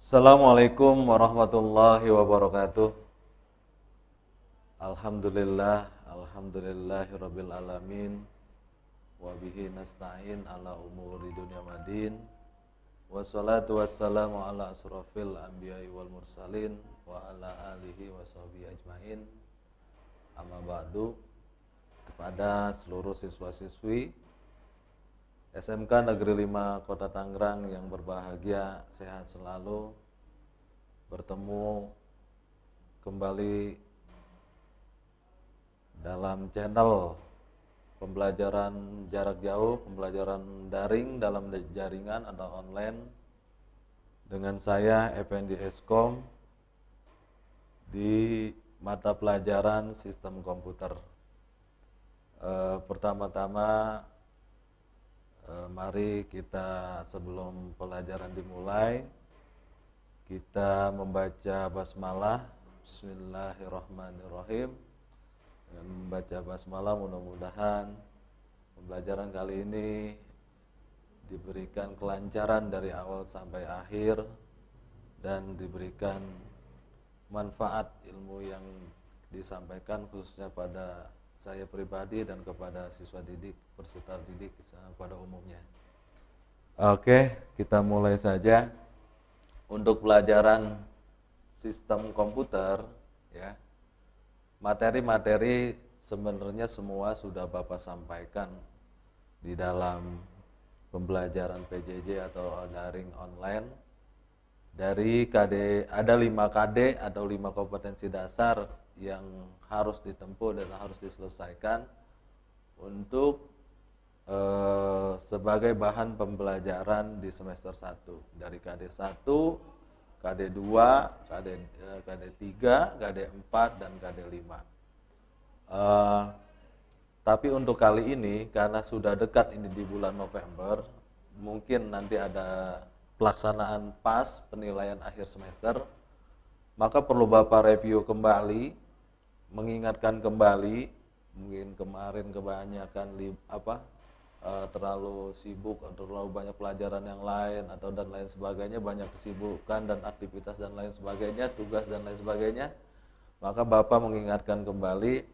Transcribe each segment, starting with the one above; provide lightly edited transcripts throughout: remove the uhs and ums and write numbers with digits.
Assalamualaikum warahmatullahi wabarakatuh. Alhamdulillahirabbil alamin. Wa bihi nasta'in ala umuri dunya madin. Wassalatu wassalamu ala asrofil anbiya'i wal mursalin wa ala alihi wa sahbihi ajmain. Amma ba'du. Kepada seluruh siswa-siswi SMK Negeri 5 Kota Tangerang yang berbahagia, sehat selalu. Bertemu kembali dalam channel pembelajaran jarak jauh, pembelajaran daring dalam jaringan atau online dengan saya Effendi Eskom di mata pelajaran sistem komputer. Pertama-tama mari kita sebelum pelajaran dimulai kita membaca basmalah. Bismillahirrahmanirrahim. Dengan membaca basmalah mudah-mudahan pembelajaran kali ini diberikan kelancaran dari awal sampai akhir dan diberikan manfaat ilmu yang disampaikan khususnya pada saya pribadi dan kepada siswa didik, peserta didik pada umumnya. Oke, kita mulai saja. Untuk pelajaran sistem komputer, ya, materi-materi sebenarnya semua sudah Bapak sampaikan di dalam pembelajaran PJJ atau daring online. Dari KD ada 5 KD atau 5 kompetensi dasar yang harus ditempuh dan harus diselesaikan untuk sebagai bahan pembelajaran di semester 1 dari KD 1, KD 2, KD 3, KD 4 dan KD 5. Tapi untuk kali ini karena sudah dekat ini di bulan November, mungkin nanti ada pelaksanaan PAS, penilaian akhir semester, maka perlu Bapak review kembali, mengingatkan kembali. Mungkin kemarin kebanyakan terlalu sibuk atau terlalu banyak pelajaran yang lain atau dan lain sebagainya, banyak kesibukan dan aktivitas dan lain sebagainya, tugas dan lain sebagainya, maka Bapak mengingatkan kembali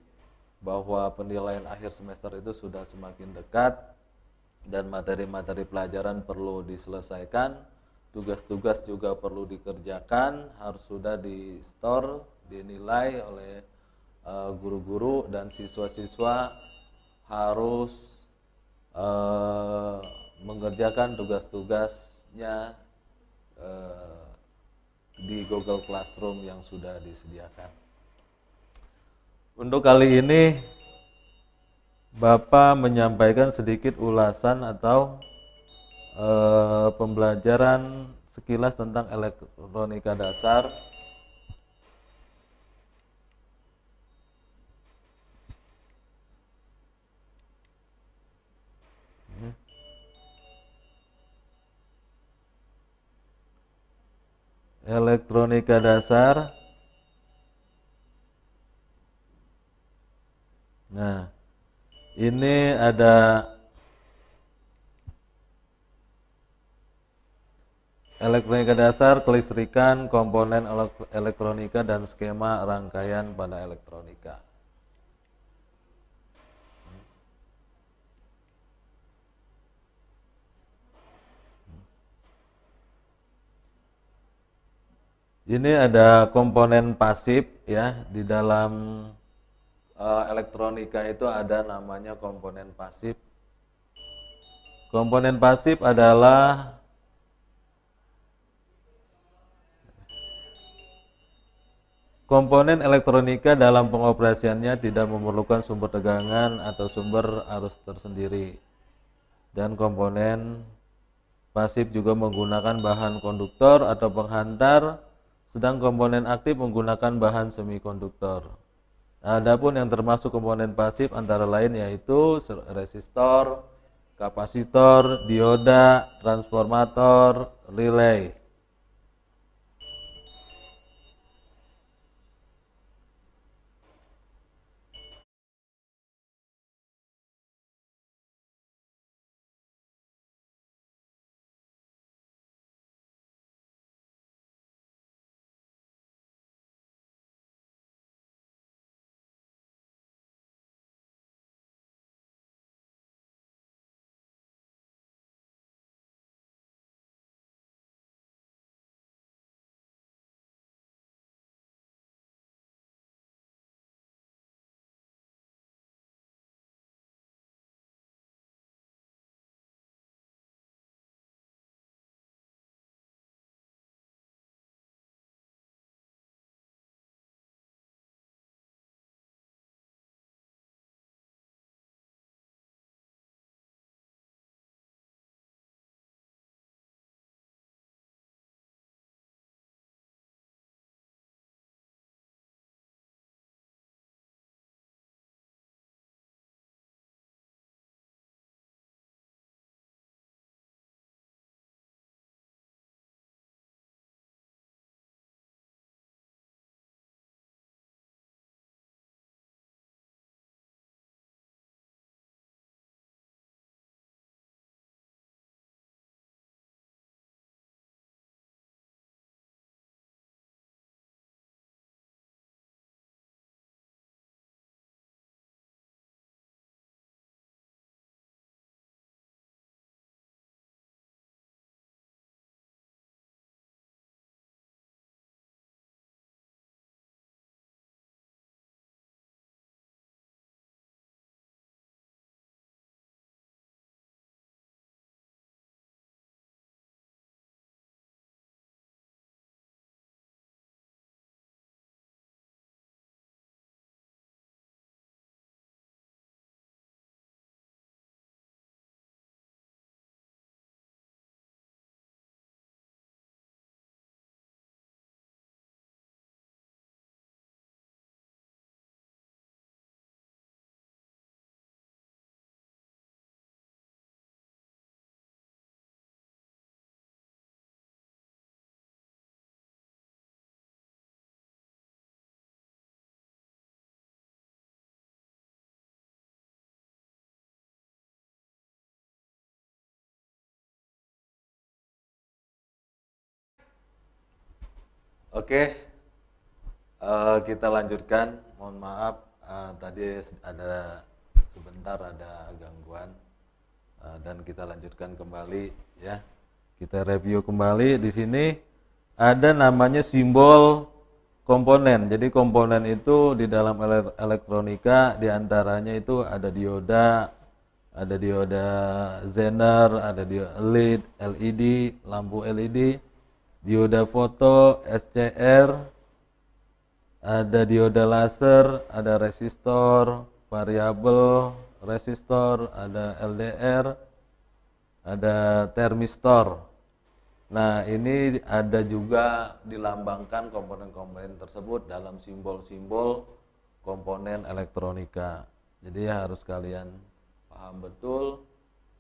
bahwa penilaian akhir semester itu sudah semakin dekat dan materi-materi pelajaran perlu diselesaikan, tugas-tugas juga perlu dikerjakan, harus sudah di store, dinilai oleh guru-guru dan siswa-siswa harus mengerjakan tugas-tugasnya di Google Classroom yang sudah disediakan. Untuk kali ini Bapak menyampaikan sedikit ulasan atau pembelajaran sekilas tentang elektronika dasar. Elektronika dasar. Nah, ini ada elektronika dasar, kelistrikan, komponen elektronika dan skema rangkaian pada elektronika. Ini ada komponen pasif, ya, di dalam elektronika itu ada namanya komponen pasif. Komponen pasif adalah komponen elektronika dalam pengoperasiannya tidak memerlukan sumber tegangan atau sumber arus tersendiri. Dan komponen pasif juga menggunakan bahan konduktor atau penghantar, sedang komponen aktif menggunakan bahan semikonduktor. Adapun yang termasuk komponen pasif antara lain yaitu resistor, kapasitor, dioda, transformator, relay. Oke, kita lanjutkan. Mohon maaf, tadi ada sebentar ada gangguan. Dan kita lanjutkan kembali ya. Kita review kembali. Di sini ada namanya simbol komponen. Jadi komponen itu di dalam elektronika diantaranya itu ada dioda Zener, ada dioda LED, lampu LED, dioda foto, SCR, ada dioda laser, ada resistor, variabel, resistor, ada LDR, ada termistor. Nah, ini ada juga dilambangkan komponen-komponen tersebut dalam simbol-simbol komponen elektronika. Jadi harus kalian paham betul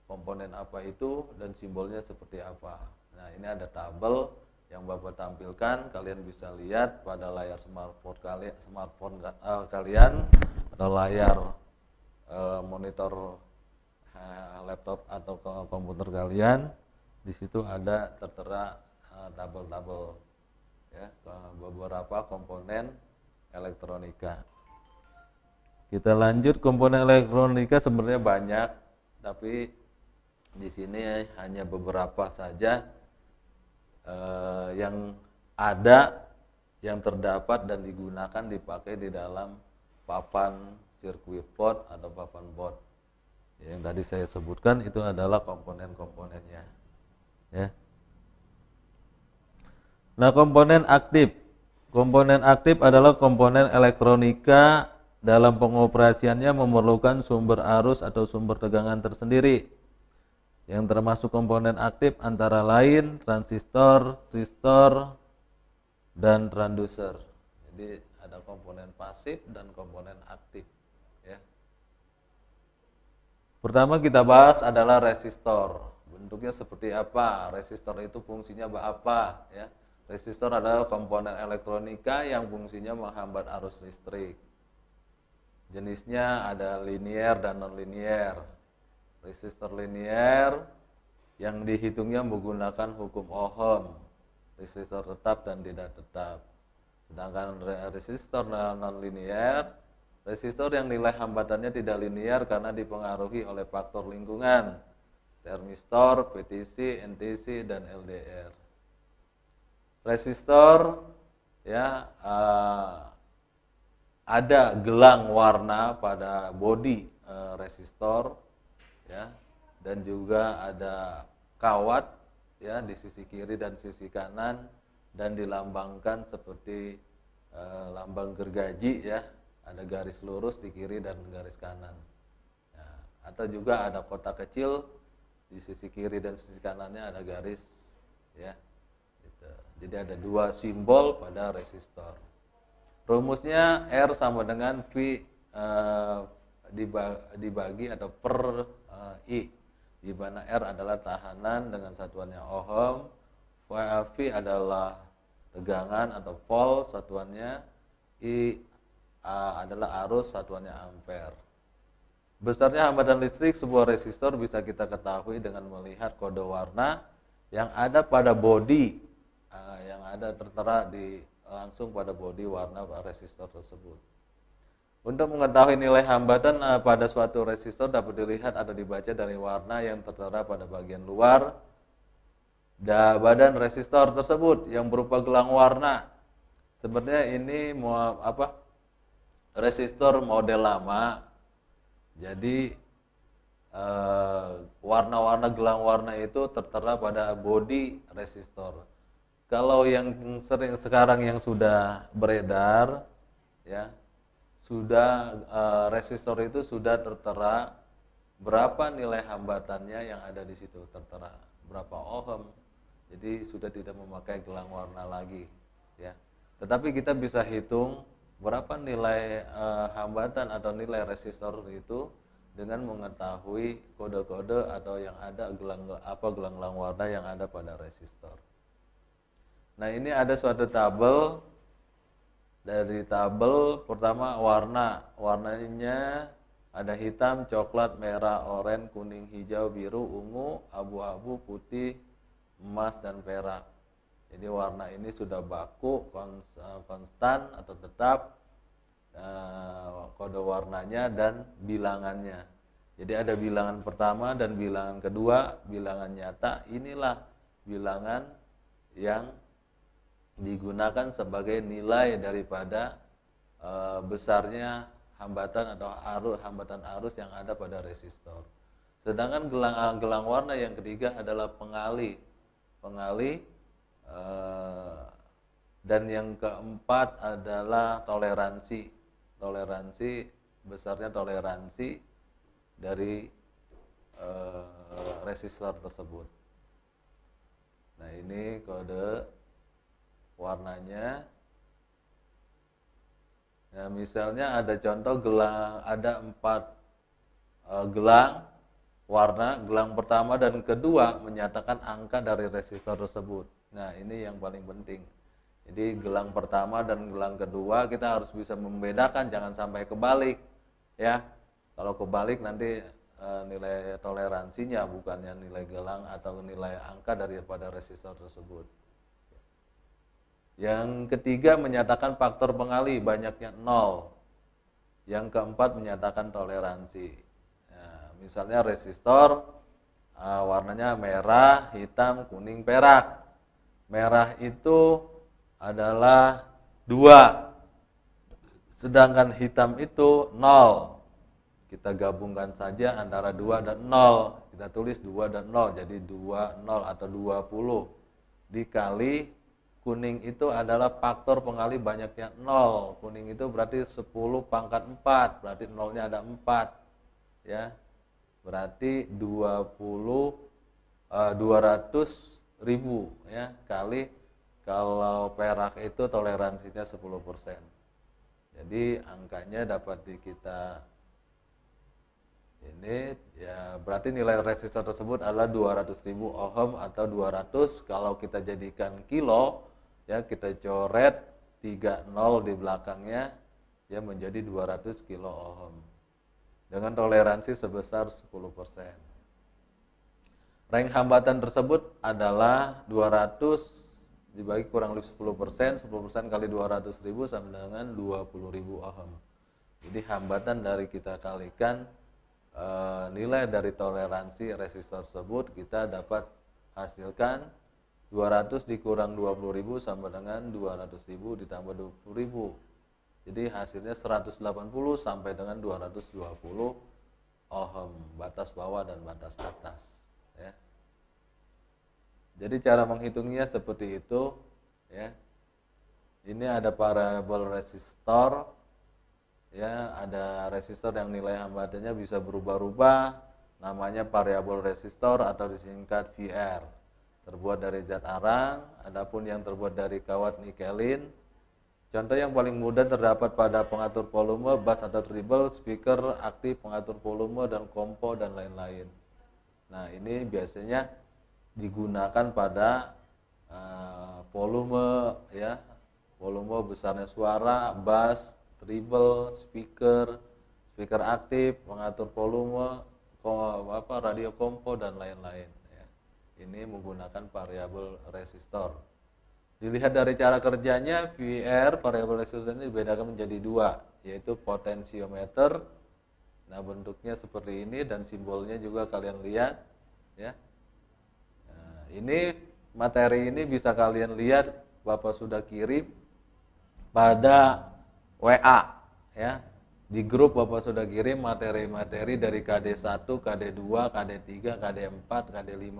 komponen apa itu dan simbolnya seperti apa. Nah, ini ada tabel yang Bapak tampilkan, kalian bisa lihat pada layar smartphone kalian atau layar monitor laptop atau komputer kalian. Di situ ada tertera tabel-tabel ya, beberapa komponen elektronika. Kita lanjut, komponen elektronika sebenarnya banyak, tapi di sini hanya beberapa saja yang ada, yang terdapat dan digunakan dipakai di dalam papan circuit board atau papan board. Yang tadi saya sebutkan itu adalah komponen-komponennya. Ya. Nah, komponen aktif. Komponen aktif adalah komponen elektronika dalam pengoperasiannya memerlukan sumber arus atau sumber tegangan tersendiri. Yang termasuk komponen aktif antara lain transistor, tristor, dan transducer. Jadi ada komponen pasif dan komponen aktif. Ya. Pertama kita bahas adalah resistor. Bentuknya seperti apa? Resistor itu fungsinya apa? Ya. Resistor adalah komponen elektronika yang fungsinya menghambat arus listrik. Jenisnya ada linear dan non-linear. Resistor linear yang dihitungnya menggunakan hukum Ohm. Resistor tetap dan tidak tetap. Sedangkan resistor non-linear, resistor yang nilai hambatannya tidak linear karena dipengaruhi oleh faktor lingkungan. Termistor, PTC, NTC, dan LDR. Resistor ya ada gelang warna pada bodi resistor ya, dan juga ada kawat ya di sisi kiri dan sisi kanan dan dilambangkan seperti lambang gergaji ya, ada garis lurus di kiri dan garis kanan. Ya, atau juga ada kotak kecil di sisi kiri dan sisi kanannya ada garis ya gitu. Jadi ada dua simbol pada resistor. Rumusnya R sama dengan V dibagi atau per I, di mana R adalah tahanan dengan satuannya ohm, V adalah tegangan atau volt satuannya, I adalah arus satuannya ampere. Besarnya hambatan listrik sebuah resistor bisa kita ketahui dengan melihat kode warna yang ada pada bodi, yang ada tertera langsung pada bodi warna resistor tersebut. Untuk mengetahui nilai hambatan pada suatu resistor dapat dilihat atau dibaca dari warna yang tertera pada bagian luar badan resistor tersebut yang berupa gelang warna. Sebenarnya ini resistor model lama. Jadi warna-warna gelang warna itu tertera pada bodi resistor. Kalau yang sekarang yang sudah beredar ya, sudah resistor itu sudah tertera berapa nilai hambatannya yang ada di situ, tertera berapa ohm. Jadi sudah tidak memakai gelang warna lagi ya. Tetapi kita bisa hitung berapa nilai hambatan atau nilai resistor itu dengan mengetahui kode-kode atau yang ada gelang-gelang warna yang ada pada resistor. Nah, ini ada suatu tabel. Dari tabel pertama warnanya ada hitam, coklat, merah, oranye, kuning, hijau, biru, ungu, abu-abu, putih, emas, dan perak. Jadi warna ini sudah baku, konstan atau tetap, kode warnanya dan bilangannya. Jadi ada bilangan pertama dan bilangan kedua, bilangan nyata. Inilah bilangan yang digunakan sebagai nilai daripada besarnya hambatan atau hambatan arus yang ada pada resistor. Sedangkan gelang warna yang ketiga adalah pengali, dan yang keempat adalah toleransi. Besarnya toleransi dari resistor tersebut. Nah, ini kode warnanya. Nah, misalnya ada contoh gelang, ada 4 gelang warna. Gelang pertama dan kedua menyatakan angka dari resistor tersebut. Nah, ini yang paling penting. Jadi gelang pertama dan gelang kedua kita harus bisa membedakan, jangan sampai kebalik, ya. Kalau kebalik nanti nilai toleransinya bukannya nilai gelang atau nilai angka daripada resistor tersebut. Yang ketiga menyatakan faktor pengali, banyaknya 0. Yang keempat menyatakan toleransi. Nah, misalnya resistor warnanya merah, hitam, kuning, perak. Merah itu adalah 2, sedangkan hitam itu 0. Kita gabungkan saja antara 2 dan 0. Kita tulis 2 dan 0, jadi 20 atau 20 dikali kuning itu adalah faktor pengali banyaknya 0. Kuning itu berarti 10 pangkat 4, berarti 0-nya ada 4, ya. Berarti 200.000, ya, kali, kalau perak itu toleransinya 10%. Jadi angkanya dapat kita ini, ya, berarti nilai resistor tersebut adalah 200.000 ohm atau 200 kalau kita jadikan kilo, ya, kita coret 30 di belakangnya, ya, menjadi 200 kilo ohm dengan toleransi sebesar 10%. Rank hambatan tersebut adalah 200 dibagi kurang lebih 10%, 10% kali 200.000 sama dengan 20.000 ohm. Jadi hambatan dari kita kalikan nilai dari toleransi resistor tersebut, kita dapat hasilkan 200 dikurang 20.000 sama dengan 200.000 ditambah 20.000. Jadi hasilnya 180 sampai dengan 220 ohm, batas bawah dan batas atas, ya. Jadi cara menghitungnya seperti itu, ya. Ini ada variabel resistor, ya, ada resistor yang nilai hambatannya bisa berubah-ubah, namanya variabel resistor atau disingkat VR. Terbuat dari zat arang, adapun yang terbuat dari kawat nikelin. Contoh yang paling mudah terdapat pada pengatur volume, bass atau treble, speaker aktif, pengatur volume dan kompo dan lain-lain. Nah, ini biasanya digunakan pada volume, ya, volume besarnya suara, bass, treble, speaker aktif, pengatur volume, radio kompo dan lain-lain, ya. Ini menggunakan variabel resistor. Dilihat dari cara kerjanya, VR, variabel resistor ini dibedakan menjadi 2, yaitu potensiometer. Nah, bentuknya seperti ini dan simbolnya juga kalian lihat, ya. Nah, ini materi ini bisa kalian lihat, Bapak sudah kirim pada WA, ya. Di grup Bapak sudah kirim materi-materi dari KD1, KD2, KD3, KD4, KD5.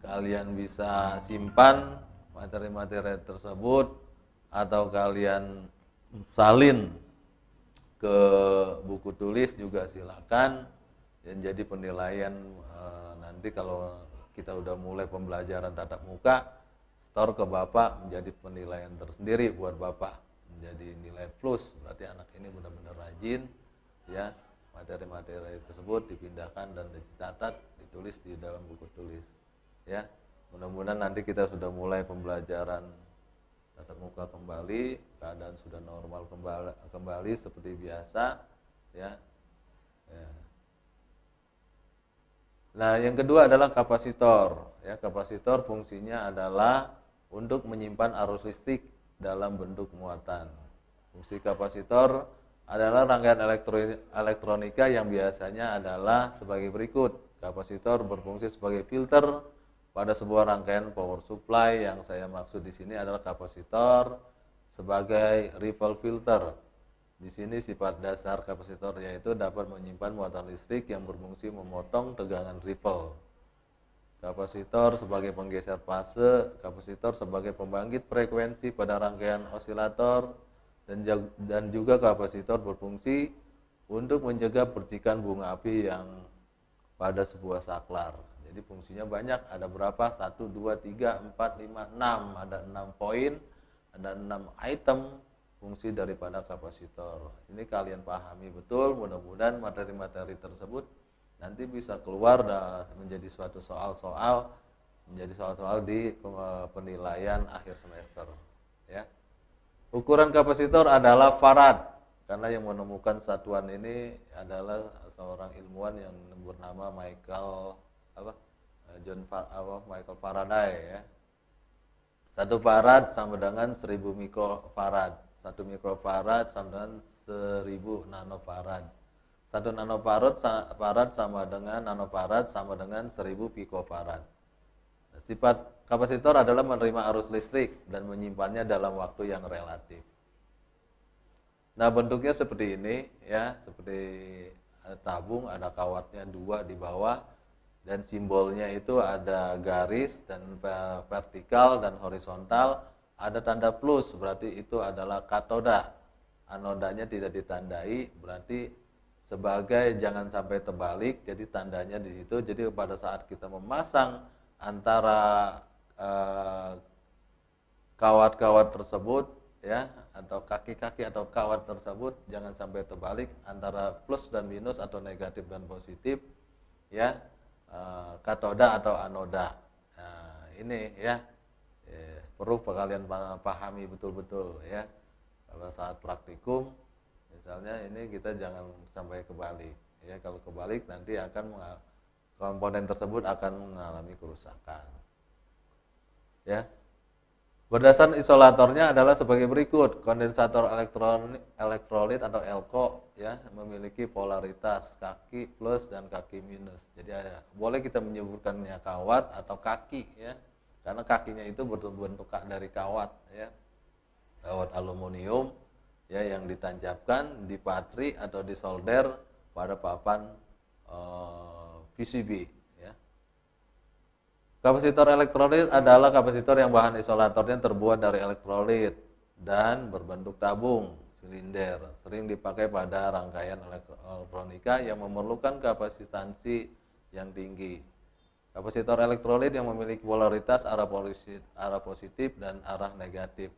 Kalian bisa simpan materi-materi tersebut atau kalian salin ke buku tulis juga silakan. Dan jadi penilaian nanti kalau kita udah mulai pembelajaran tatap muka, store ke Bapak menjadi penilaian tersendiri buat Bapak, menjadi nilai plus. Berarti anak ini benar-benar rajin, ya. Materi-materi tersebut dipindahkan dan dicatat, ditulis di dalam buku tulis, ya. Mudah-mudahan nanti kita sudah mulai pembelajaran tatap muka kembali, keadaan sudah normal kembali seperti biasa, ya. Nah, yang kedua adalah kapasitor, ya. Kapasitor fungsinya adalah untuk menyimpan arus listrik dalam bentuk muatan. Fungsi kapasitor adalah rangkaian elektronika yang biasanya adalah sebagai berikut. Kapasitor berfungsi sebagai filter pada sebuah rangkaian power supply. Yang saya maksud di sini adalah kapasitor sebagai ripple filter. Di sini sifat dasar kapasitor yaitu dapat menyimpan muatan listrik yang berfungsi memotong tegangan ripple. Kapasitor sebagai penggeser fase, kapasitor sebagai pembangkit frekuensi pada rangkaian osilator, dan juga kapasitor berfungsi untuk mencegah percikan bunga api yang pada sebuah saklar. Jadi fungsinya banyak, ada berapa? 1, 2, 3, 4, 5, 6, ada 6 poin, ada 6 item fungsi daripada kapasitor. Ini kalian pahami betul, mudah-mudahan materi-materi tersebut nanti bisa keluar dan menjadi suatu soal-soal, di penilaian akhir semester. Ya. Ukuran kapasitor adalah farad, karena yang menemukan satuan ini adalah seorang ilmuwan yang bernama Michael Faraday. Ya. 1 farad sama dengan 1000 mikrofarad. 1 mikrofarad sama dengan 1000 nanofarad. 1 nanofarad sama dengan nanofarad sama dengan 1000 pikofarad. Sifat kapasitor adalah menerima arus listrik dan menyimpannya dalam waktu yang relatif. Nah, bentuknya seperti ini ya, seperti tabung, ada kawatnya 2 di bawah dan simbolnya itu ada garis dan vertikal dan horizontal. Ada tanda plus, berarti itu adalah katoda. Anodanya tidak ditandai, berarti sebagai jangan sampai terbalik, jadi tandanya di situ. Jadi pada saat kita memasang antara kawat-kawat tersebut, ya, atau kaki-kaki atau kawat tersebut, jangan sampai terbalik antara plus dan minus atau negatif dan positif, ya, katoda atau anoda. Nah, ini ya. Perlu kalian pahami betul-betul ya. Kalau saat praktikum misalnya ini kita jangan sampai kebalik ya. Kalau kebalik nanti akan komponen tersebut akan mengalami kerusakan. Ya. Berdasar isolatornya adalah sebagai berikut. Kondensator elektrolit atau elko ya memiliki polaritas kaki plus dan kaki minus. Jadi boleh kita menyebutkannya kawat atau kaki ya. Karena kakinya itu berbentuk dari kawat ya, kawat aluminium ya yang ditancapkan di patri atau di solder pada papan PCB ya. Kapasitor elektrolit adalah kapasitor yang bahan isolatornya terbuat dari elektrolit dan berbentuk tabung silinder, sering dipakai pada rangkaian elektronika yang memerlukan kapasitansi yang tinggi. Kapasitor elektrolit yang memiliki polaritas arah positif dan arah negatif.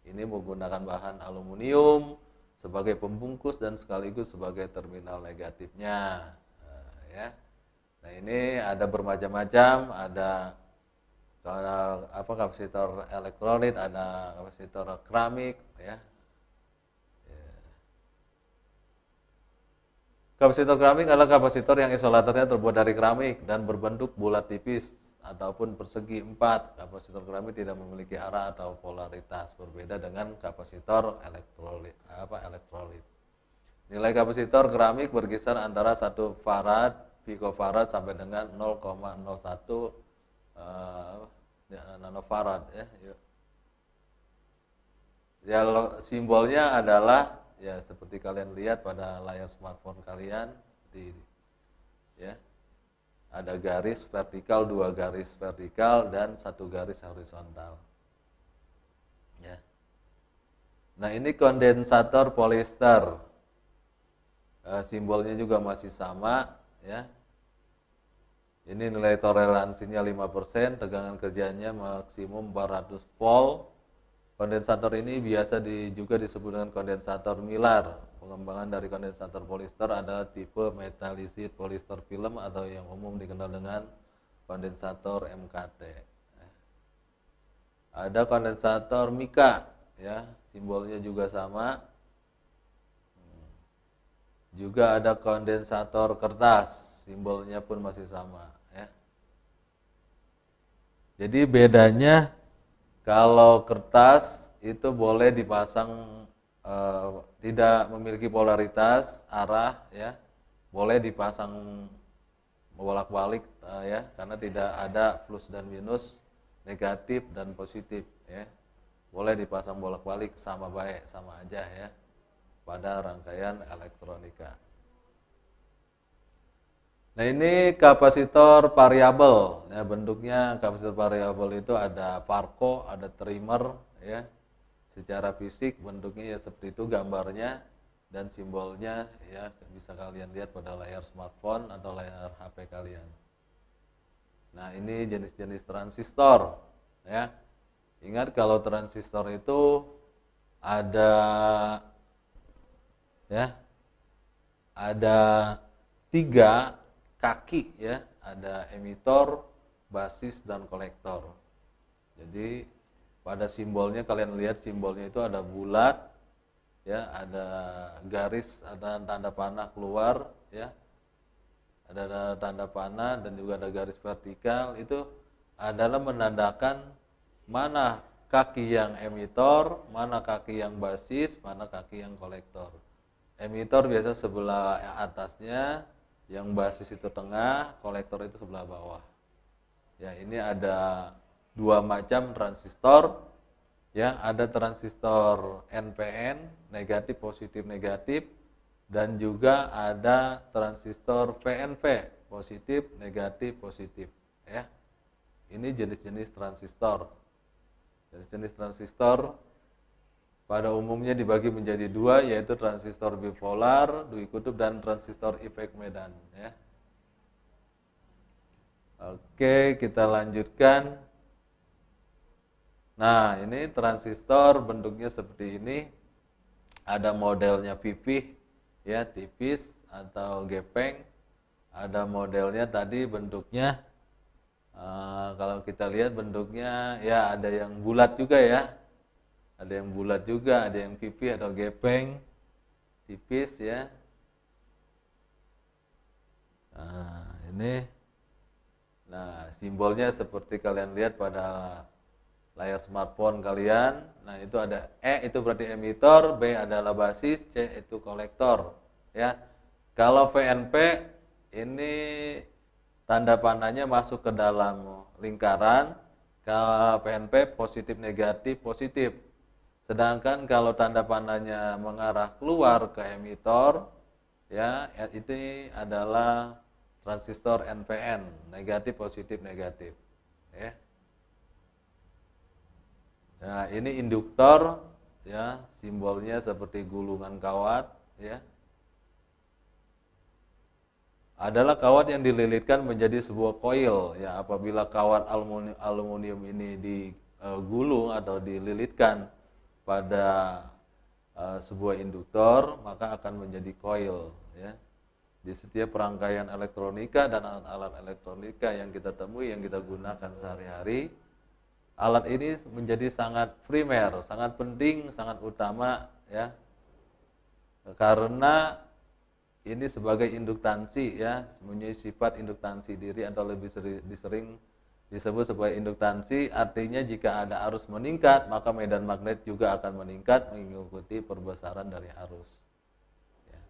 Ini menggunakan bahan aluminium sebagai pembungkus dan sekaligus sebagai terminal negatifnya. Ya. Nah, ini ada bermacam-macam, ada kapasitor elektrolit, ada kapasitor keramik, ya. Kapasitor keramik adalah kapasitor yang isolatornya terbuat dari keramik dan berbentuk bulat tipis ataupun persegi 4. Kapasitor keramik tidak memiliki arah atau polaritas, berbeda dengan kapasitor elektrolit. Nilai kapasitor keramik berkisar antara 1 farad, pikofarad sampai dengan 0,01 nanofarad ya. Ya, simbolnya adalah ya seperti kalian lihat pada layar smartphone kalian seperti ini. Ya. Ada garis vertikal, 2 garis vertikal dan 1 garis horizontal. Ya. Nah, ini kondensator polyester. Simbolnya juga masih sama ya. Ini nilai toleransinya 5%, tegangan kerjanya maksimum 400 volt. Kondensator ini biasa juga disebut dengan kondensator Miller. Pengembangan dari kondensator polyester adalah tipe metalisit polyester film atau yang umum dikenal dengan kondensator MKT. Ada kondensator mika, ya, simbolnya juga sama. Juga ada kondensator kertas, simbolnya pun masih sama. Ya. Jadi bedanya Kalau kertas itu boleh dipasang tidak memiliki polaritas arah ya, boleh dipasang bolak-balik ya, karena tidak ada plus dan minus, negatif dan positif ya. Boleh dipasang bolak-balik, sama baik, sama aja ya pada rangkaian elektronika. Nah, ini kapasitor variabel ya, bentuknya kapasitor variabel itu ada parco, ada trimmer ya. Secara fisik bentuknya ya seperti itu gambarnya dan simbolnya ya, bisa kalian lihat pada layar smartphone atau layar HP kalian. Nah, ini jenis-jenis transistor ya. Ingat kalau transistor itu ada ya, ada 3 kaki ya, ada emitor, basis dan kolektor. Jadi pada simbolnya kalian lihat simbolnya itu ada bulat ya, ada garis, ada tanda panah keluar ya, ada tanda panah dan juga ada garis vertikal. Itu adalah menandakan mana kaki yang emitor, mana kaki yang basis, mana kaki yang kolektor. Emitor biasa sebelah atasnya, yang basis itu tengah, kolektor itu sebelah bawah. Ya, ini ada 2 macam transistor. Ya, ada transistor NPN, negatif positif negatif, dan juga ada transistor PNP, positif negatif positif ya. Ini jenis-jenis transistor. Jenis-jenis transistor pada umumnya dibagi menjadi 2, yaitu transistor bipolar, dui kutub, dan transistor efek Medan ya. Oke, kita lanjutkan. Nah, ini transistor bentuknya seperti ini. Ada modelnya pipih ya, tipis atau gepeng. Ada modelnya tadi bentuknya kalau kita lihat bentuknya ya, ada yang bulat juga ya. Ada yang bulat juga, ada yang pipih atau gepeng, tipis ya. Nah, ini. Nah, simbolnya seperti kalian lihat pada layar smartphone kalian. Nah, itu ada E itu berarti emitor, B adalah basis, C itu kolektor ya. Kalau VNP ini tanda panahnya masuk ke dalam lingkaran. Kalau PNP positif negatif positif. Sedangkan kalau tanda panahnya mengarah keluar ke emitor ya, itu adalah transistor NPN, negatif positif negatif ya. Nah, ini induktor ya, simbolnya seperti gulungan kawat ya. Adalah kawat yang dililitkan menjadi sebuah koil ya. Apabila kawat aluminium ini digulung atau dililitkan pada sebuah induktor, maka akan menjadi koil ya. Di setiap rangkaian elektronika dan alat-alat elektronika yang kita temui, yang kita gunakan sehari-hari, alat ini menjadi sangat primer, sangat penting, sangat utama ya. Karena ini sebagai induktansi ya, mempunyai sifat induktansi diri atau lebih sering disebut sebagai induktansi. Artinya jika ada arus meningkat, maka medan magnet juga akan meningkat mengikuti perbesaran dari arus ya.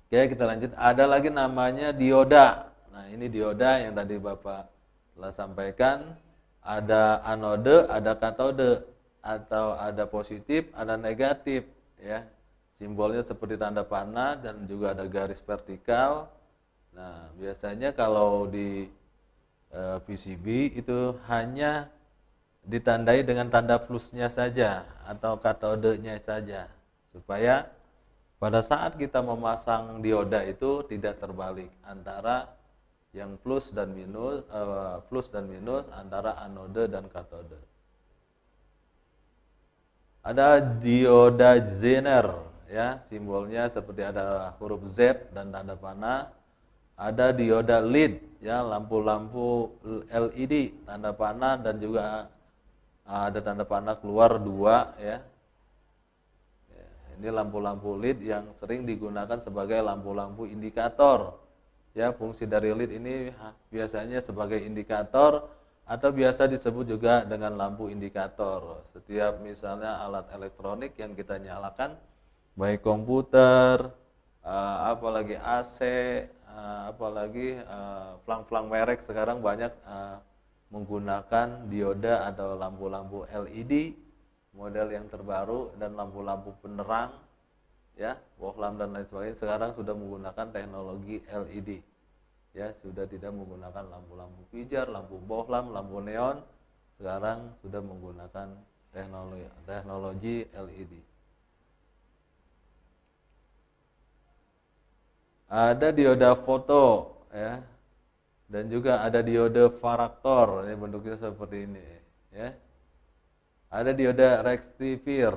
Oke, kita lanjut. Ada lagi namanya dioda. Nah, ini dioda yang tadi Bapak telah sampaikan. Ada anode, ada katode, atau ada positif, ada negatif ya. Simbolnya seperti tanda panah dan juga ada garis vertikal. Nah, biasanya kalau di PCB itu hanya ditandai dengan tanda plusnya saja atau katodenya saja, supaya pada saat kita memasang dioda itu tidak terbalik antara yang plus dan minus antara anode dan katode. Ada dioda Zener ya, simbolnya seperti ada huruf Z dan tanda panah. Ada dioda LED ya, lampu-lampu LED tanda panah dan juga ada tanda panah keluar 2 ya. Ini lampu-lampu LED yang sering digunakan sebagai lampu-lampu indikator. Ya, fungsi dari LED ini biasanya sebagai indikator atau biasa disebut juga dengan lampu indikator. Setiap misalnya alat elektronik yang kita nyalakan, baik komputer, apalagi AC, apalagi pelang-pelang merek sekarang banyak menggunakan dioda atau lampu-lampu LED model yang terbaru, dan lampu-lampu penerang ya, bohlam dan lain sebagainya sekarang sudah menggunakan teknologi LED. Ya, sudah tidak menggunakan lampu-lampu pijar, lampu bohlam, lampu neon. Sekarang sudah menggunakan teknologi LED. Ada dioda foto ya, dan juga ada diode varaktor, ini bentuknya seperti ini ya. Ada dioda rektifier.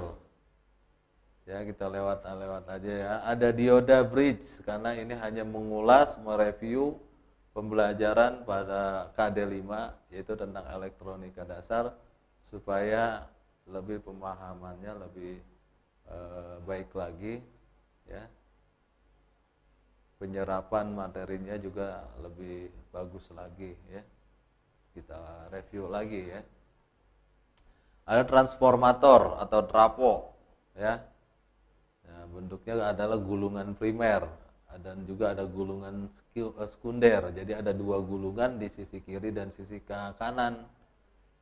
Ya, kita lewat aja ya. Ada dioda bridge, karena ini hanya mengulas, mereview pembelajaran pada KD5, yaitu tentang elektronika dasar, supaya lebih pemahamannya lebih baik lagi ya. Penyerapan materinya juga lebih bagus lagi ya. Kita review lagi ya. Ada transformator atau trapo ya. Nah, bentuknya adalah gulungan primer, dan juga ada gulungan sekunder. Jadi ada dua gulungan di sisi kiri dan sisi kanan.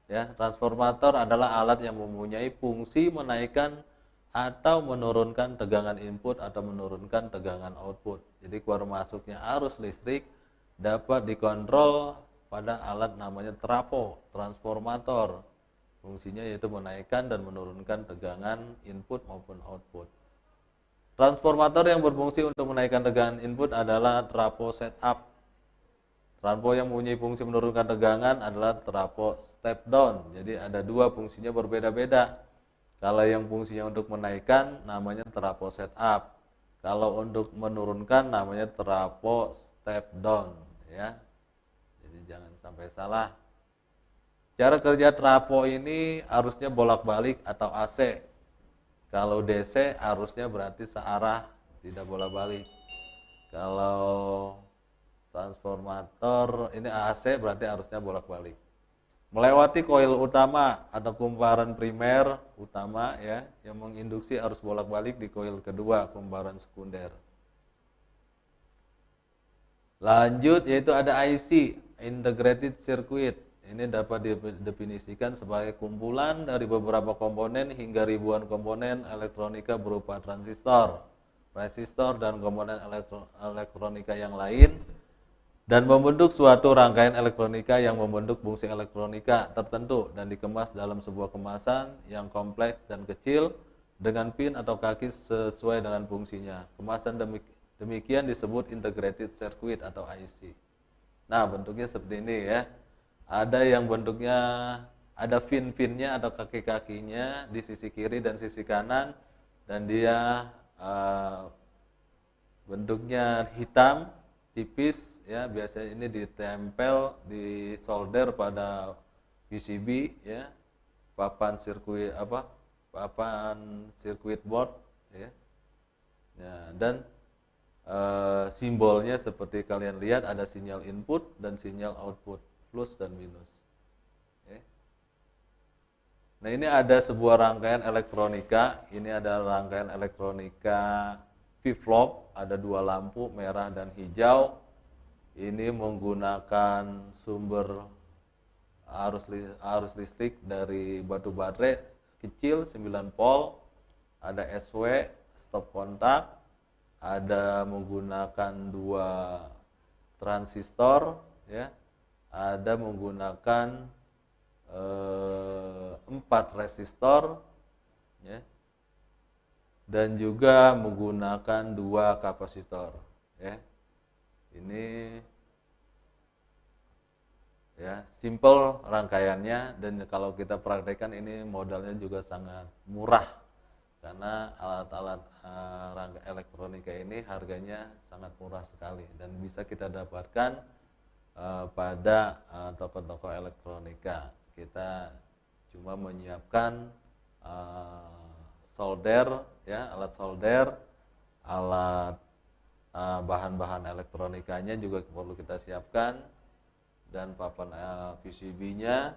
Ya, transformator adalah alat yang mempunyai fungsi menaikkan atau menurunkan tegangan input atau menurunkan tegangan output. Jadi keluar masuknya arus listrik dapat dikontrol pada alat namanya trapo, transformator. Fungsinya yaitu menaikkan dan menurunkan tegangan input maupun output. Transformator yang berfungsi untuk menaikkan tegangan input adalah trapo setup. Trapo yang mempunyai fungsi menurunkan tegangan adalah trapo step down. Jadi ada dua, fungsinya berbeda-beda. Kalau yang fungsinya untuk menaikkan namanya trapo setup. Kalau untuk menurunkan namanya trapo step down ya. Jadi jangan sampai salah. Cara kerja trapo ini arusnya bolak-balik atau AC. Kalau DC arusnya berarti searah, tidak bolak-balik. Kalau transformator ini AC berarti arusnya bolak-balik. Melewati koil utama atau kumparan primer utama ya, yang menginduksi arus bolak-balik di koil kedua, kumparan sekunder. Lanjut, yaitu ada IC, Integrated Circuit. Ini dapat didefinisikan sebagai kumpulan dari beberapa komponen hingga ribuan komponen elektronika berupa transistor, resistor, dan komponen elektronika yang lain, dan membentuk suatu rangkaian elektronika yang membentuk fungsi elektronika tertentu dan dikemas dalam sebuah kemasan yang kompleks dan kecil dengan pin atau kaki sesuai dengan fungsinya. Kemasan demikian disebut integrated circuit atau IC. Nah, bentuknya seperti ini ya. Ada yang bentuknya ada pin-pinnya atau kaki-kakinya di sisi kiri dan sisi kanan, dan dia bentuknya hitam tipis ya. Biasanya ini ditempel, di solder pada PCB ya, papan sirkuit board ya. Dan simbolnya seperti kalian lihat, ada sinyal input dan sinyal output, plus dan minus. Nah, ini ada sebuah rangkaian elektronika. Ini ada rangkaian elektronika flip-flop, ada dua lampu merah dan hijau. Ini menggunakan sumber arus listrik dari batu baterai kecil 9 volt. Ada SW, stop kontak. Ada menggunakan dua transistor ya. Ada menggunakan 4 resistor ya, dan juga menggunakan 2 kapasitor ya. Ini ya simple rangkaiannya, dan kalau kita praktekkan ini modalnya juga sangat murah, karena alat-alat elektronika ini harganya sangat murah sekali dan bisa kita dapatkan pada toko-toko elektronika. Kita cuma menyiapkan solder ya, alat solder, alat bahan-bahan elektronikanya juga perlu kita siapkan, dan papan PCB-nya,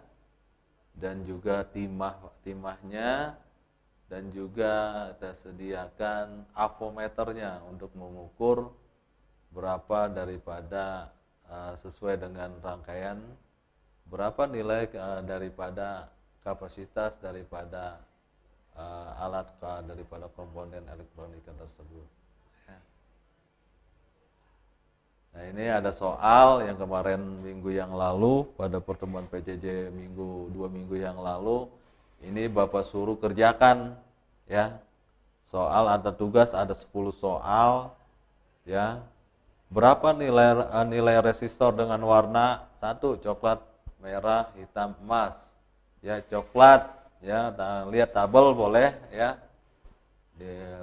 dan juga timahnya, dan juga kita sediakan avometernya untuk mengukur berapa daripada sesuai dengan rangkaian, berapa nilai daripada kapasitas daripada alat daripada komponen elektronika tersebut. Nah, ini ada soal yang kemarin minggu yang lalu pada pertemuan PJJ 2 minggu yang lalu. Ini Bapak suruh kerjakan ya. Soal ada tugas ada 10 soal ya. Berapa nilai resistor dengan warna 1 coklat, merah, hitam, emas. Ya, coklat ya, lihat tabel boleh ya.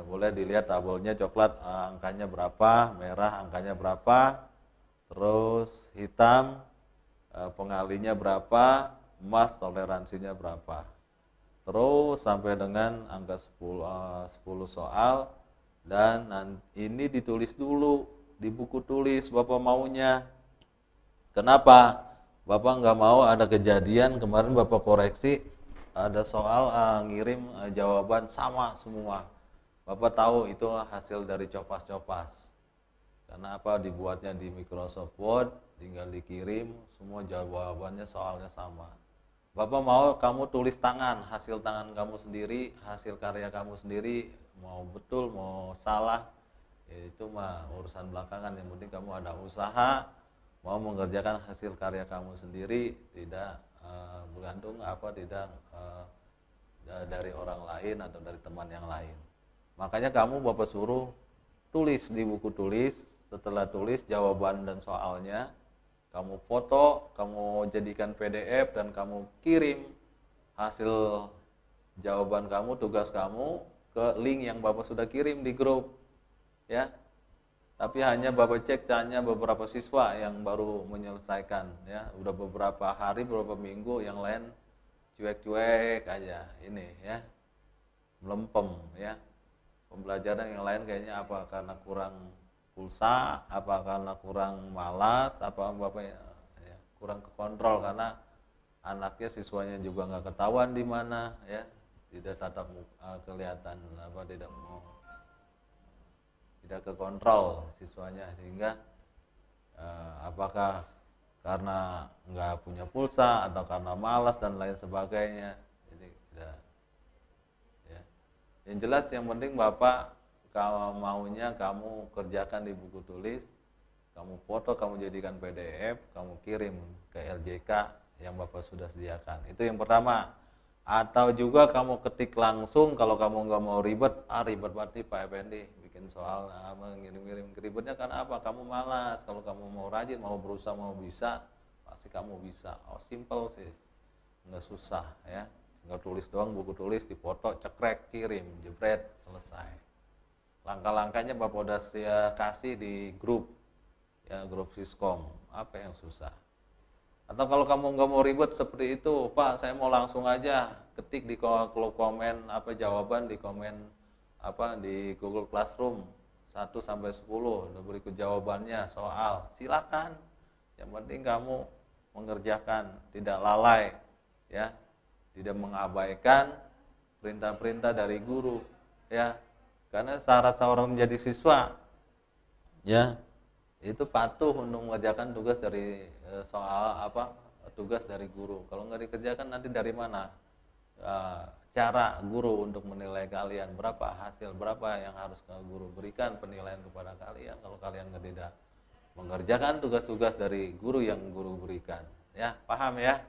Boleh dilihat tabelnya, coklat angkanya berapa, merah angkanya berapa, terus hitam pengalinya berapa, emas toleransinya berapa. Terus sampai dengan angka 10 soal, dan ini ditulis dulu di buku tulis Bapak maunya. Kenapa? Bapak nggak mau ada kejadian kemarin Bapak koreksi ada soal ngirim jawaban sama semua. Bapak tahu itu hasil dari copas-copas. Karena apa? Dibuatnya di Microsoft Word, tinggal dikirim, semua jawabannya soalnya sama. Bapak mau kamu tulis tangan, hasil tangan kamu sendiri, hasil karya kamu sendiri, mau betul mau salah, itu mah urusan belakangan. Yang penting kamu ada usaha, mau mengerjakan hasil karya kamu sendiri, tidak bergantung tidak dari orang lain atau dari teman yang lain. Makanya kamu Bapak suruh tulis di buku tulis, setelah tulis jawaban dan soalnya, kamu foto, kamu jadikan PDF dan kamu kirim hasil jawaban kamu, tugas kamu ke link yang Bapak sudah kirim di grup. Ya. Tapi hanya Bapak cek hanya beberapa siswa yang baru menyelesaikan ya, udah beberapa hari, beberapa minggu, yang lain cuek-cuek aja ini ya. Melempem ya. Pembelajaran yang lain kayaknya apa karena kurang pulsa, apa karena kurang malas, apa Bapak ya, kurang kekontrol karena anaknya siswanya juga nggak ketahuan di mana ya, tidak tatap muka kelihatan tidak kekontrol siswanya, sehingga apakah karena nggak punya pulsa atau karena malas dan lain sebagainya. Jadi tidak. Yang jelas yang penting Bapak kalau maunya kamu kerjakan di buku tulis, kamu foto, kamu jadikan PDF, kamu kirim ke LJK yang Bapak sudah sediakan. Itu yang pertama. Atau juga kamu ketik langsung kalau kamu nggak mau ribet, ribet banget nih Pak Effendi bikin soal ngirim-ngirim ribetnya karena apa? Kamu malas. Kalau kamu mau rajin, mau berusaha, mau bisa, pasti kamu bisa. Oh, simple sih, nggak susah ya. Tinggal tulis doang, buku tulis, dipoto, cekrek, kirim, jebret, selesai. Langkah-langkahnya Bapak udah kasih di grup ya, grup Siskom. Apa yang susah? Atau kalau kamu nggak mau ribet seperti itu, Pak, saya mau langsung aja ketik di kolom komen jawaban di komen di Google Classroom 1 sampai 10, udah berikut jawabannya soal. Silakan. Yang penting kamu mengerjakan, tidak lalai ya. Tidak mengabaikan perintah-perintah dari guru ya, karena syarat seorang menjadi siswa ya itu patuh untuk mengerjakan tugas dari tugas dari guru. Kalau nggak dikerjakan nanti dari mana cara guru untuk menilai kalian, berapa hasil, berapa yang harus guru berikan penilaian kepada kalian kalau kalian tidak mengerjakan tugas-tugas dari guru yang guru berikan ya. Paham ya?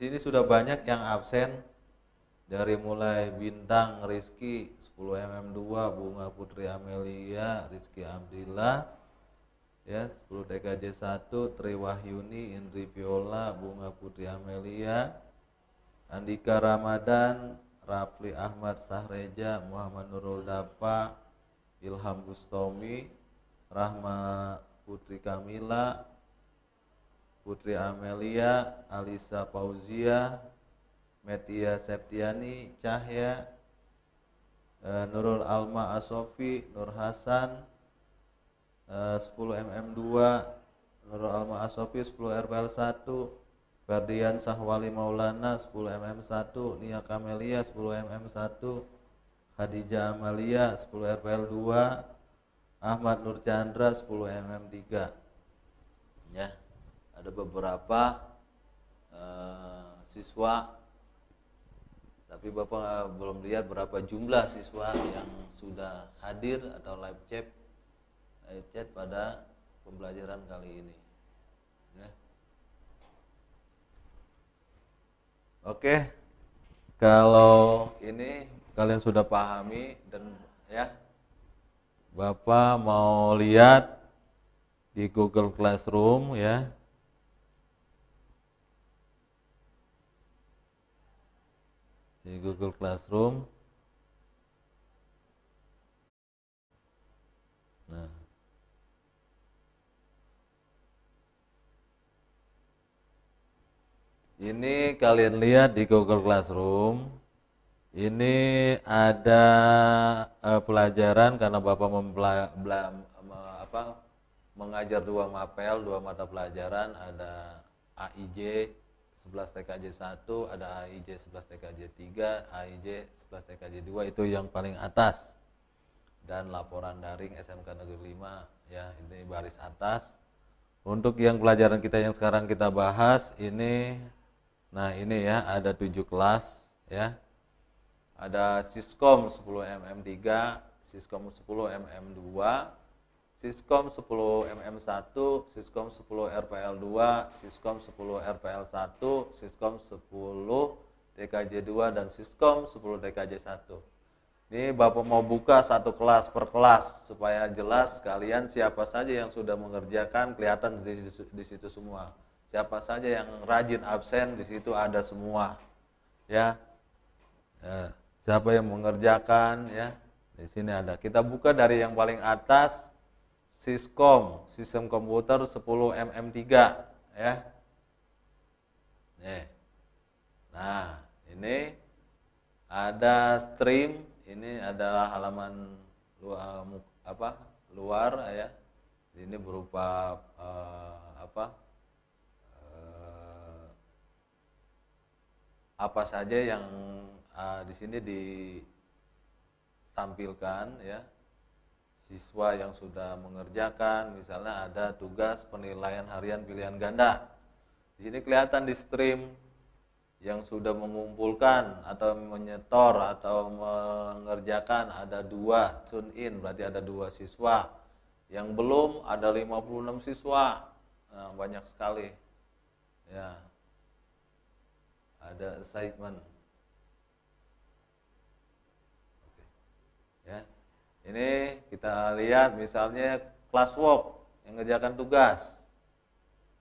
Sini sudah banyak yang absen, dari mulai Bintang Rizky 10mm2, Bunga Putri Amelia, Rizky Abdillah ya, 10 TKJ 1, Tri Wahyuni, Indri Viola, Bunga Putri Amelia, Andika Ramadan, Rafli Ahmad Sahreja, Muhammad Nurul Dapa, Ilham Bustomi, Rahma Putri Kamila, Putri Amelia, Alisa Fauzia, Metia Septiani, Cahya, Nurul Alma Asofi, Nur Hasan, 10mm2, Nurul Alma Asofi 10 RPL 1, Ferdian Sahwali Maulana 10 mm 1, Nia Kamelia 10 mm 1, Khadijah Amalia 10 RPL 2, Ahmad Nur Chandra 10 mm 3. Ya, ada beberapa siswa, tapi Bapak belum lihat berapa jumlah siswa yang sudah hadir atau live chat pada pembelajaran kali ini. Ya. Oke, kalau ini kalian sudah pahami dan ya, Bapak mau lihat di Google Classroom ya. Di Google Classroom. Nah, ini kalian lihat di Google Classroom. Ini ada pelajaran karena Bapak mengajar 2 mapel, 2 mata pelajaran, ada AIJ 11 TKJ 1, ada AIJ 11 TKJ 3, AIJ 11 TKJ 2 itu yang paling atas. Dan laporan daring SMK Negeri 5 ya, ini baris atas. Untuk yang pelajaran kita yang sekarang kita bahas ini, nah ini ya, ada 7 kelas ya. Ada Siskom 10 mm 3, Siskom 10 mm 2, Siskom 10 mm 1, Siskom 10 RPL 2, Siskom 10 RPL 1, Siskom 10 TKJ 2, dan Siskom 10 TKJ 1. Ini Bapak mau buka satu kelas per kelas supaya jelas kalian siapa saja yang sudah mengerjakan, kelihatan di situ semua. Siapa saja yang rajin absen, di situ ada semua. Ya. Siapa yang mengerjakan ya? Di sini ada. Kita buka dari yang paling atas, Siskom, sistem komputer 10 mm 3 ya. Nih. Nah, ini ada stream, ini adalah halaman luar ya. Ini berupa apa saja yang di sini ditampilkan ya. Siswa yang sudah mengerjakan, misalnya ada tugas penilaian harian pilihan ganda. Di sini kelihatan di stream yang sudah mengumpulkan atau menyetor atau mengerjakan ada 2 tune in, berarti ada 2 siswa. Yang belum ada 56 siswa. Nah, banyak sekali. Ya. Ada assignment. Oke. Ya. Ini kita lihat misalnya classwork yang ngerjakan tugas.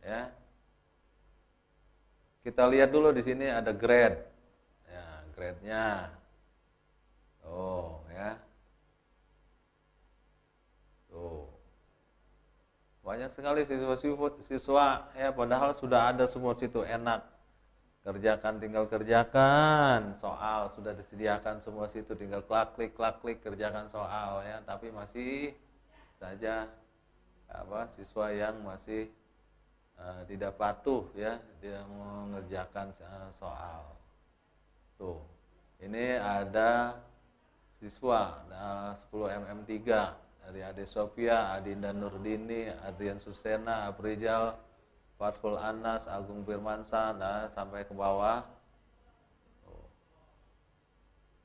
Ya. Kita lihat dulu di sini ada grade. Ya, grade-nya. Oh, ya. Tuh. Banyak sekali siswa ya, padahal sudah ada semua situ, enak. Tinggal kerjakan soal, sudah disediakan semua situ, tinggal klik kerjakan soal ya, tapi masih saja siswa yang masih tidak patuh ya, dia mengerjakan soal. Tuh. Ini ada siswa 10 mm 3 dari Ade Sofia, Adinda Nurdini, Adrian Susena, Abrijal, Fathul Anas, Agung Firmansyah, nah, sampai ke bawah.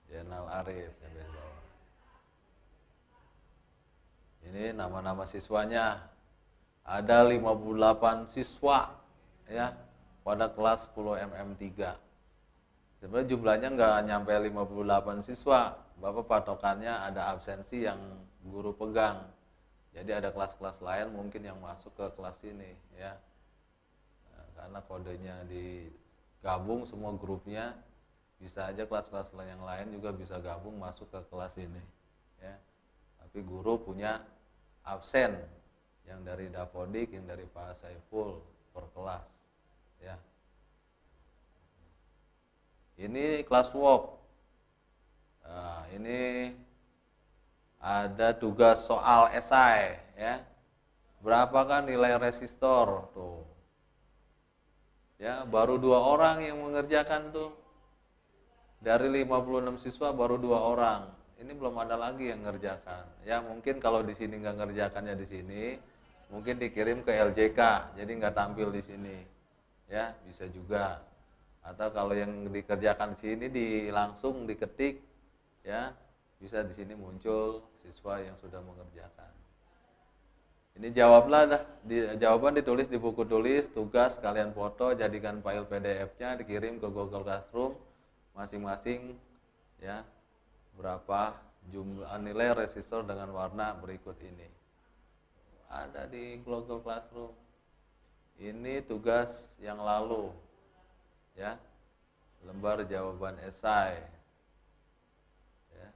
Jenal Arif yang di bawah. Ini nama-nama siswanya. Ada 58 siswa ya pada kelas 10 mm 3. Sebenarnya jumlahnya nggak nyampe 58 siswa. Bapak patokannya ada absensi yang guru pegang. Jadi ada kelas-kelas lain mungkin yang masuk ke kelas ini ya. Karena kodenya digabung semua grupnya, bisa aja kelas-kelas yang lain juga bisa gabung masuk ke kelas ini ya. Tapi guru punya absen yang dari Dapodik, yang dari Pak Saiful per kelas ya. Ini classwork. Nah, ini ada tugas soal esai ya. Berapakah nilai resistor tuh? Ya, baru 2 orang yang mengerjakan tuh. Dari 56 siswa baru 2 orang. Ini belum ada lagi yang ngerjakan. Ya mungkin kalau di sini nggak ngerjakannya di sini, mungkin dikirim ke LJK, jadi nggak tampil di sini. Ya bisa juga. Atau kalau yang dikerjakan di sini langsung diketik, ya bisa di sini muncul siswa yang sudah mengerjakan. Ini jawablah dah. Jawaban ditulis di buku tulis, tugas kalian foto, jadikan file PDF-nya, dikirim ke Google Classroom masing-masing, ya. Berapa jumlah nilai resistor dengan warna berikut ini. Ada di Google Classroom. Ini tugas yang lalu, ya. Lembar jawaban esai. Ya.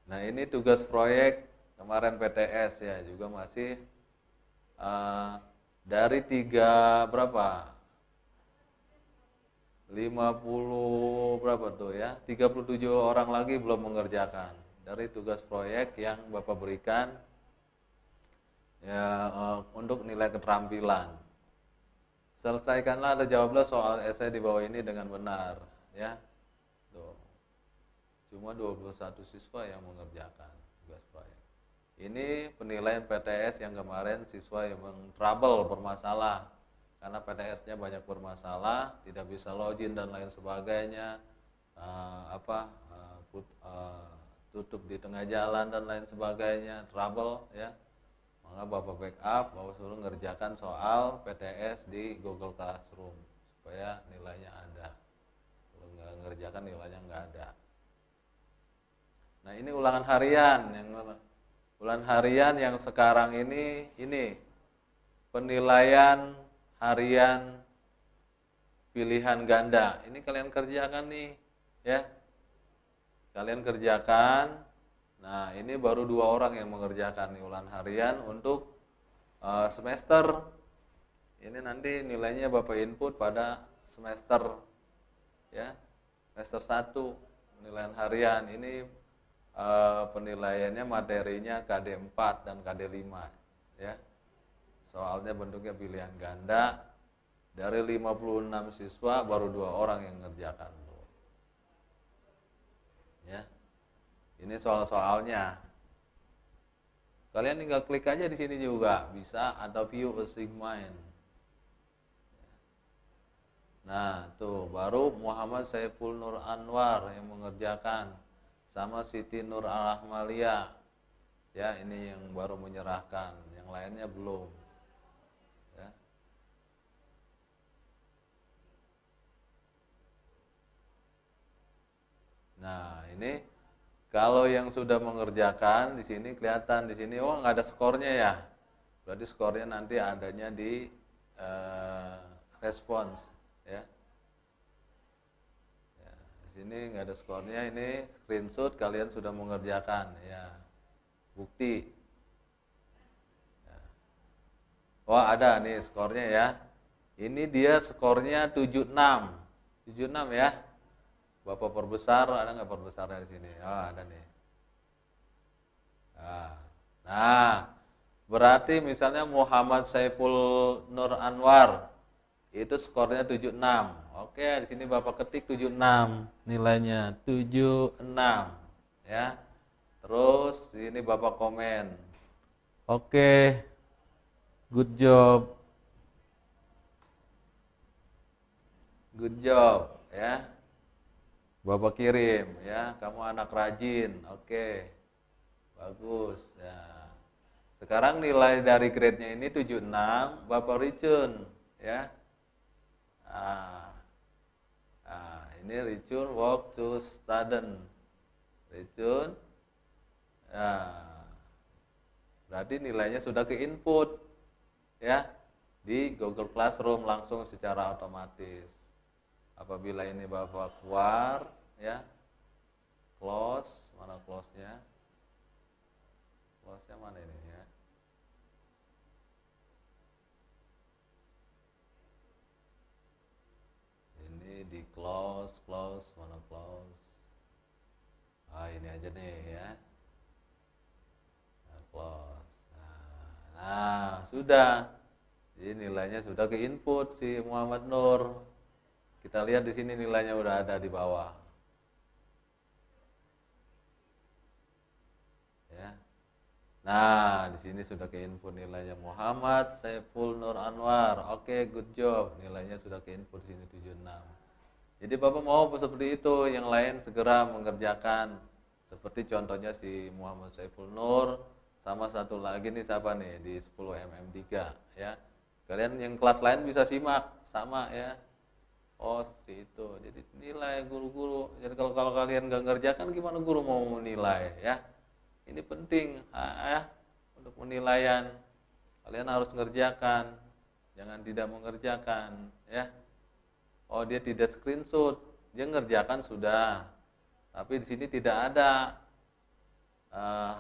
Nah ini tugas proyek kemarin PTS ya, juga masih dari 50 berapa tuh ya, 37 orang lagi belum mengerjakan dari tugas proyek yang Bapak berikan ya, untuk nilai keterampilan. Selesaikanlah atau jawablah soal esai di bawah ini dengan benar, ya. Tuh. Cuma 21 siswa yang mengerjakan tugas proyek. Ini penilaian PTS yang kemarin siswa yang trouble, bermasalah. Karena PTS-nya banyak bermasalah, tidak bisa login dan lain sebagainya, tutup di tengah jalan dan lain sebagainya, trouble ya. Maka Bapak backup, Bapak suruh ngerjakan soal PTS di Google Classroom supaya nilainya ada. Kalau nggak ngerjakan nilainya nggak ada. Nah ini ulangan harian yang sekarang ini penilaian harian pilihan ganda. Ini kalian kerjakan nih, ya. Kalian kerjakan. Nah, ini baru 2 orang yang mengerjakan nih ulangan harian untuk semester. Ini nanti nilainya Bapak input pada semester, ya. Semester 1 penilaian harian. Ini penilaiannya materinya KD 4 dan KD 5, ya. Soalnya bentuknya pilihan ganda. Dari 56 siswa baru 2 orang yang mengerjakan. Ya. Ini soal-soalnya. Kalian tinggal klik aja di sini juga bisa, atau view assignment. Nah, tuh baru Muhammad Saiful Nur Anwar yang mengerjakan sama Siti Nur Ahmalia. Ya, ini yang baru menyerahkan, yang lainnya belum. Ya. Nah, ini kalau yang sudah mengerjakan di sini kelihatan di sini, oh nggak ada skornya ya. Berarti skornya nanti adanya di respons, ya. Ya. Di sini nggak ada skornya, ini screenshot kalian sudah mengerjakan, ya. Bukti. Ya. Oh ada nih skornya ya. Ini dia skornya 76, 76 ya. Bapak perbesar, ada nggak perbesarnya di sini? Oh ada nih. Nah, berarti misalnya Muhammad Saiful Nur Anwar itu skornya 76. Oke, di sini Bapak ketik 76 nilainya 76 ya. Terus ini Bapak komen. Oke. Good job. Good job ya. Bapak kirim ya, kamu anak rajin. Oke. Bagus ya. Sekarang nilai dari grade-nya ini 76, Bapak return ya. Ini return work to student. Return. Berarti nilainya sudah ke input ya di Google Classroom langsung secara otomatis. Apabila ini Bapak keluar ya, close, mana close-nya? Close-nya mana ini ya? Ini di close, mana close? Ini aja nih ya. close. Nah, sudah. Jadi nilainya sudah ke input si Muhammad Nur. Kita lihat di sini nilainya udah ada di bawah. Ya. Nah, di sini sudah ke input nilainya Muhammad Saiful Nur Anwar. Oke, good job. Nilainya sudah ke input di sini 76. Jadi Bapak mau seperti itu, yang lain segera mengerjakan. Seperti contohnya si Muhammad Saiful Nur, sama satu lagi nih siapa nih di 10 mm3 ya. Kalian yang kelas lain bisa simak sama ya. Oh, seperti itu. Jadi nilai guru-guru. Jadi kalau kalian nggak ngerjakan gimana guru mau menilai ya? Ini penting ya untuk penilaian. Kalian harus ngerjakan. Jangan tidak mengerjakan ya. Oh, dia tidak screenshot. Dia ngerjakan sudah. Tapi di sini tidak ada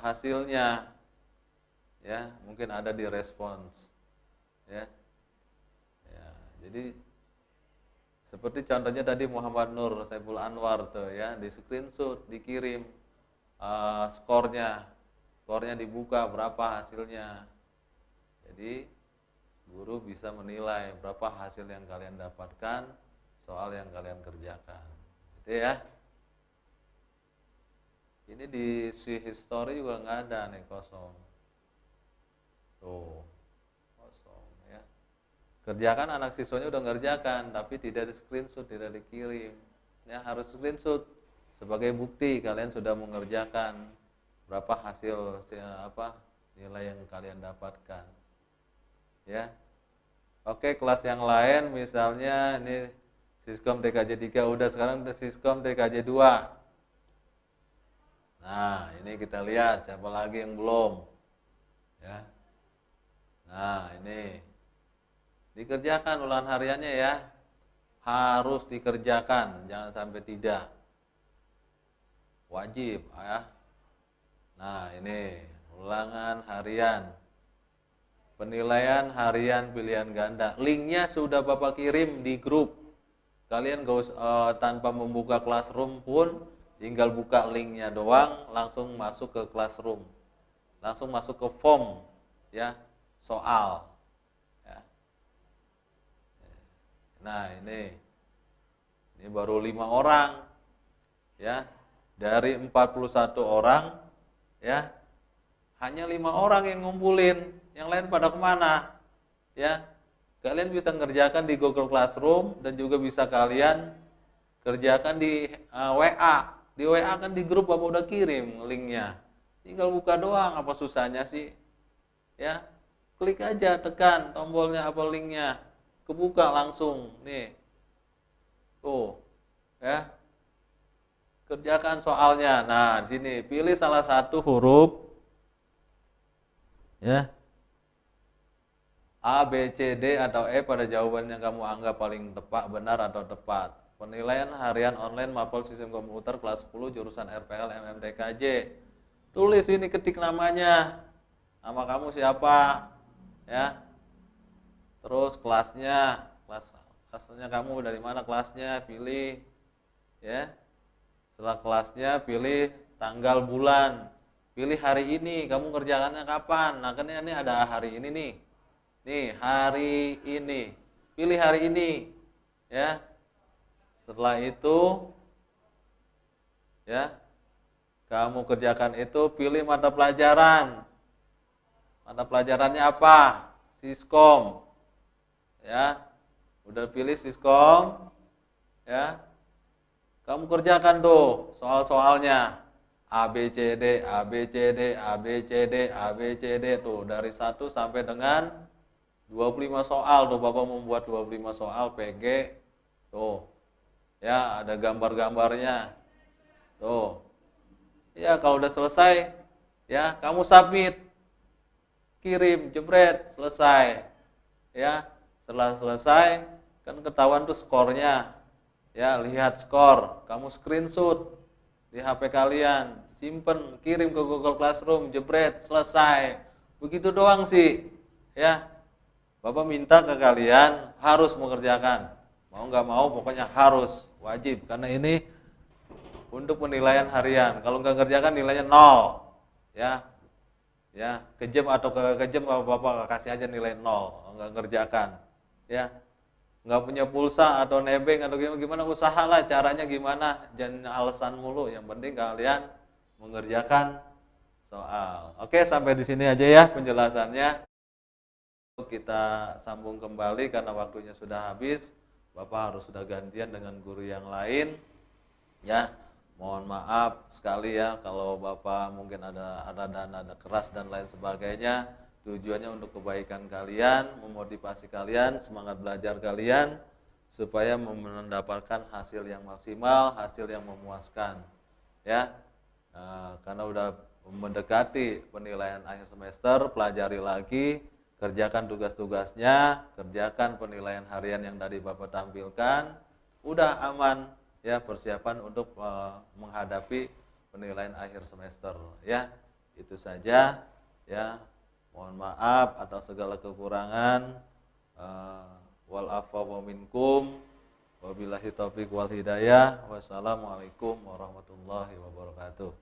hasilnya. Ya, mungkin ada di respons. Ya. Ya, jadi seperti contohnya tadi Muhammad Nur Saiful Anwar tuh ya, di screenshot, dikirim skornya dibuka berapa hasilnya. Jadi guru bisa menilai berapa hasil yang kalian dapatkan soal yang kalian kerjakan. Gitu ya. Ini di Swi History juga nggak ada nih, kosong. Tuh, kosong ya. Kerjakan, anak siswanya udah ngerjakan, tapi tidak di screenshot, tidak dikirim. Ya, harus screenshot sebagai bukti kalian sudah mengerjakan berapa hasil nilai yang kalian dapatkan. Ya. Oke, kelas yang lain misalnya ini Siskom TKJ 3 udah, sekarang udah Siskom TKJ 2. Nah, ini kita lihat siapa lagi yang belum. Ya. Nah, ini dikerjakan ulangan hariannya ya. Harus dikerjakan, jangan sampai tidak. Wajib ya. Nah, ini ulangan harian. Penilaian harian pilihan ganda. Linknya sudah Bapak kirim di grup. Kalian gak usah, tanpa membuka Classroom pun, tinggal buka linknya doang, langsung masuk ke Classroom. Langsung masuk ke form ya, soal. Ya. Nah, ini baru 5 orang. Ya. Dari 41 orang ya, hanya 5 orang yang ngumpulin. Yang lain pada kemana? Ya, kalian bisa ngerjakan di Google Classroom dan juga bisa kalian kerjakan di WA. Di WA kan di grup Bapak udah kirim linknya. Tinggal buka doang, apa susahnya sih? Ya, klik aja, tekan tombolnya apa linknya, kebuka langsung. Nih, tuh, ya, kerjakan soalnya. Nah, di sini pilih salah satu huruf, ya. A, B, C, D, atau E pada jawaban yang kamu anggap paling tepat, benar atau tepat. Penilaian harian online Mapel Sistem Komputer kelas 10 jurusan RPL MMTKJ. Tulis ini, ketik namanya. Nama kamu siapa? Ya. Terus kelasnya kamu dari mana kelasnya, pilih. Ya. Setelah kelasnya pilih tanggal bulan. Pilih hari ini, kamu kerjakannya kapan? Nah, kan ini ada hari ini nih. Nih, hari ini. Pilih hari ini. Ya. Setelah itu ya, kamu kerjakan itu, pilih mata pelajaran. Mata pelajarannya apa? Siskom. Ya. Udah pilih Siskom. Ya. Kamu kerjakan tuh soal-soalnya. A, B, C, D, A, B, C, D, A, B, C, D, A, B, C, D tuh dari 1 sampai dengan 25 soal tuh. Bapak membuat 25 soal PG. Tuh. Ya, ada gambar-gambarnya. Tuh. Ya, kalau udah selesai, ya, kamu submit. Kirim, jebret, selesai. Ya, setelah selesai kan ketahuan tuh skornya. Ya, lihat skor, kamu screenshot di HP kalian, simpen, kirim ke Google Classroom, jebret, selesai. Begitu doang sih. Ya. Bapak minta ke kalian harus mengerjakan. Mau nggak mau pokoknya harus, wajib, karena ini untuk penilaian harian. Kalau nggak kerjakan nilainya 0. Ya. Ya, kejem atau kejem Bapak kasih aja nilai 0, nggak ngerjakan. Ya, nggak punya pulsa atau nebeng atau gimana, usahalah caranya gimana, jangan alasan mulu, yang penting kalian mengerjakan soal. Oke, sampai di sini aja ya penjelasannya. Kita sambung kembali karena waktunya sudah habis. Bapak harus sudah gantian dengan guru yang lain. Ya, mohon maaf sekali ya kalau Bapak mungkin ada nada keras dan lain sebagainya. Tujuannya untuk kebaikan kalian, memotivasi kalian, semangat belajar kalian supaya mendapatkan hasil yang maksimal, hasil yang memuaskan. Ya, karena udah mendekati penilaian akhir semester, pelajari lagi, kerjakan tugas-tugasnya, kerjakan penilaian harian yang tadi Bapak tampilkan, udah aman ya, persiapan untuk menghadapi penilaian akhir semester ya. Itu saja ya. Mohon maaf atas segala kekurangan. Wal afwa minkum. Wabillahi taufiq wal hidayah. Wassalamualaikum warahmatullahi wabarakatuh.